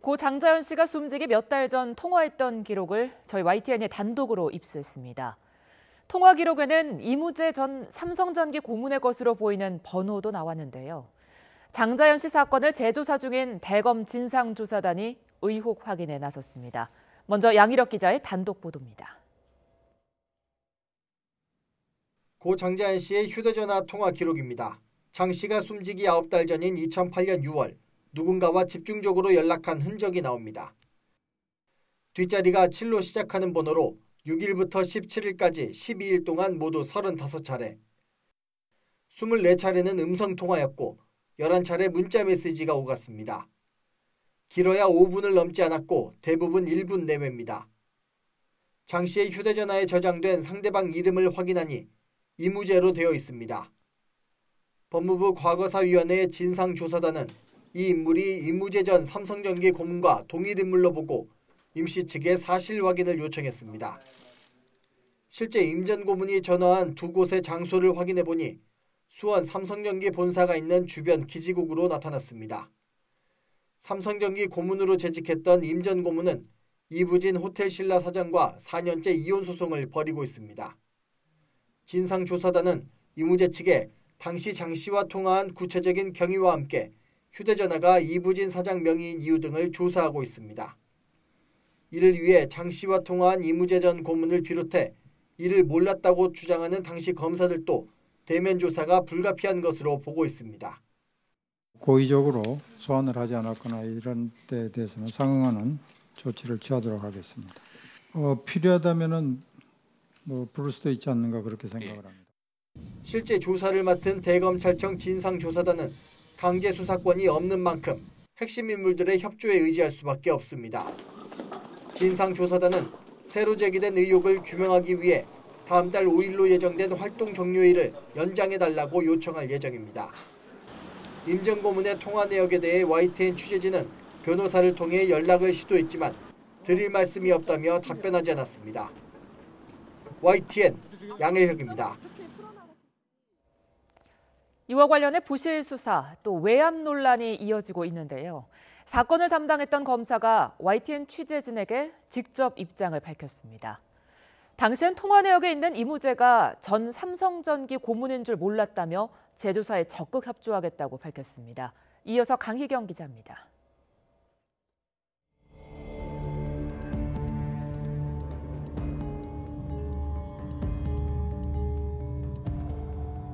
고 장자연 씨가 숨지기 몇 달 전 통화했던 기록을 저희 YTN이 단독으로 입수했습니다. 통화 기록에는 이무재 전 삼성전기 고문의 것으로 보이는 번호도 나왔는데요. 장자연 씨 사건을 재조사 중인 대검 진상조사단이 의혹 확인에 나섰습니다. 먼저 양희력 기자의 단독 보도입니다. 고 장자연 씨의 휴대전화 통화 기록입니다. 장 씨가 숨지기 9달 전인 2008년 6월 누군가와 집중적으로 연락한 흔적이 나옵니다. 뒷자리가 7로 시작하는 번호로 6일부터 17일까지 12일 동안 모두 35차례. 24차례는 음성통화였고 11차례 문자메시지가 오갔습니다. 길어야 5분을 넘지 않았고 대부분 1분 내외입니다. 장 씨의 휴대전화에 저장된 상대방 이름을 확인하니 이무재로 되어 있습니다. 법무부 과거사위원회의 진상조사단은 이 인물이 이무재 전 삼성전기 고문과 동일 인물로 보고 임씨 측에 사실 확인을 요청했습니다. 실제 임 전 고문이 전화한 두 곳의 장소를 확인해보니 수원 삼성전기 본사가 있는 주변 기지국으로 나타났습니다. 삼성전기 고문으로 재직했던 임 전 고문은 이부진 호텔신라 사장과 4년째 이혼 소송을 벌이고 있습니다. 진상조사단은 이무재 측에 당시 장 씨와 통화한 구체적인 경위와 함께 휴대전화가 이부진 사장 명의인 이유 등을 조사하고 있습니다. 이를 위해 장 씨와 통화한 이무재 전 고문을 비롯해 이를 몰랐다고 주장하는 당시 검사들도 대면 조사가 불가피한 것으로 보고 있습니다. 고의적으로 소환을 하지 않았거나 이런 데에 대해서는 상응하는 조치를 취하도록 하겠습니다. 필요하다면은 부를 수도 있지 않는가 그렇게 생각을 합니다. 실제 조사를 맡은 대검찰청 진상조사단은 강제 수사권이 없는 만큼 핵심 인물들의 협조에 의지할 수밖에 없습니다. 진상조사단은 새로 제기된 의혹을 규명하기 위해 다음 달 5일로 예정된 활동 종료일을 연장해달라고 요청할 예정입니다. 임 전 고문의 통화 내역에 대해 YTN 취재진은 변호사를 통해 연락을 시도했지만 드릴 말씀이 없다며 답변하지 않았습니다. YTN 양혜혁입니다. 이와 관련해 부실 수사, 또 외압 논란이 이어지고 있는데요. 사건을 담당했던 검사가 YTN 취재진에게 직접 입장을 밝혔습니다. 당시엔 통화 내역에 있는 이무재가 전 삼성전기 고문인 줄 몰랐다며 재조사에 적극 협조하겠다고 밝혔습니다. 이어서 강희경 기자입니다.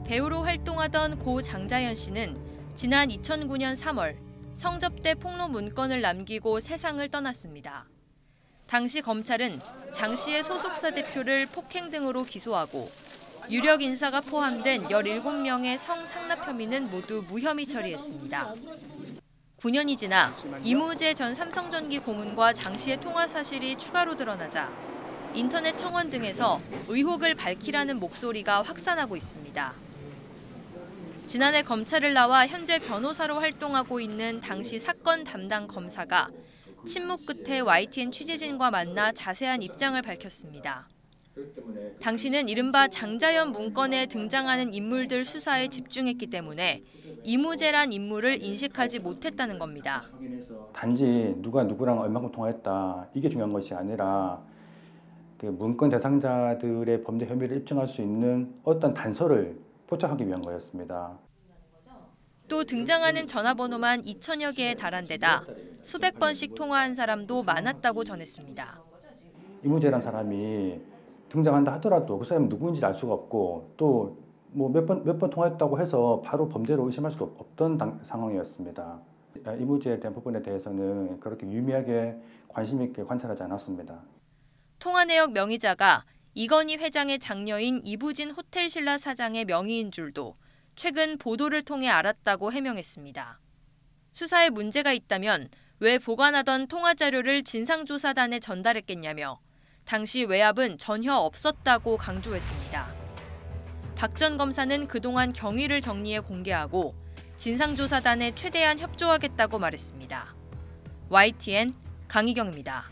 배우로 활동하던 고 장자연 씨는 지난 2009년 3월 성접대 폭로 문건을 남기고 세상을 떠났습니다. 당시 검찰은 장 씨의 소속사 대표를 폭행 등으로 기소하고 유력 인사가 포함된 17명의 성상납 혐의는 모두 무혐의 처리했습니다. 9년이 지나 이무재 전 삼성전기 고문과 장 씨의 통화 사실이 추가로 드러나자 인터넷 청원 등에서 의혹을 밝히라는 목소리가 확산하고 있습니다. 지난해 검찰을 나와 현재 변호사로 활동하고 있는 당시 사건 담당 검사가 침묵 끝에 YTN 취재진과 만나 자세한 입장을 밝혔습니다. 당시는 이른바 장자연 문건에 등장하는 인물들 수사에 집중했기 때문에 이무재란 인물을 인식하지 못했다는 겁니다. 단지 누가 누구랑 얼마큼 통화했다 이게 중요한 것이 아니라 그 문건 대상자들의 범죄 혐의를 입증할 수 있는 어떤 단서를 포착하기 위한 거였습니다. 또 등장하는 전화번호만 2천여 개에 달한 데다 수백 번씩 통화한 사람도 많았다고 전했습니다. 이무재란 사람이 등장한다 하더라도 그 사람이 누구인지 알 수가 없고 또 몇 번 통화했다고 해서 바로 범죄로 의심할 수도 없던 상황이었습니다. 이무재에 대한 부분에 대해서는 그렇게 유의미하게 관심 있게 관찰하지 않았습니다. 통화 내역 명의자가 이건희 회장의 장녀인 이부진 호텔신라 사장의 명의인 줄도 최근 보도를 통해 알았다고 해명했습니다. 수사에 문제가 있다면 왜 보관하던 통화 자료를 진상조사단에 전달했겠냐며 당시 외압은 전혀 없었다고 강조했습니다. 박 전 검사는 그동안 경위를 정리해 공개하고 진상조사단에 최대한 협조하겠다고 말했습니다. YTN 강희경입니다.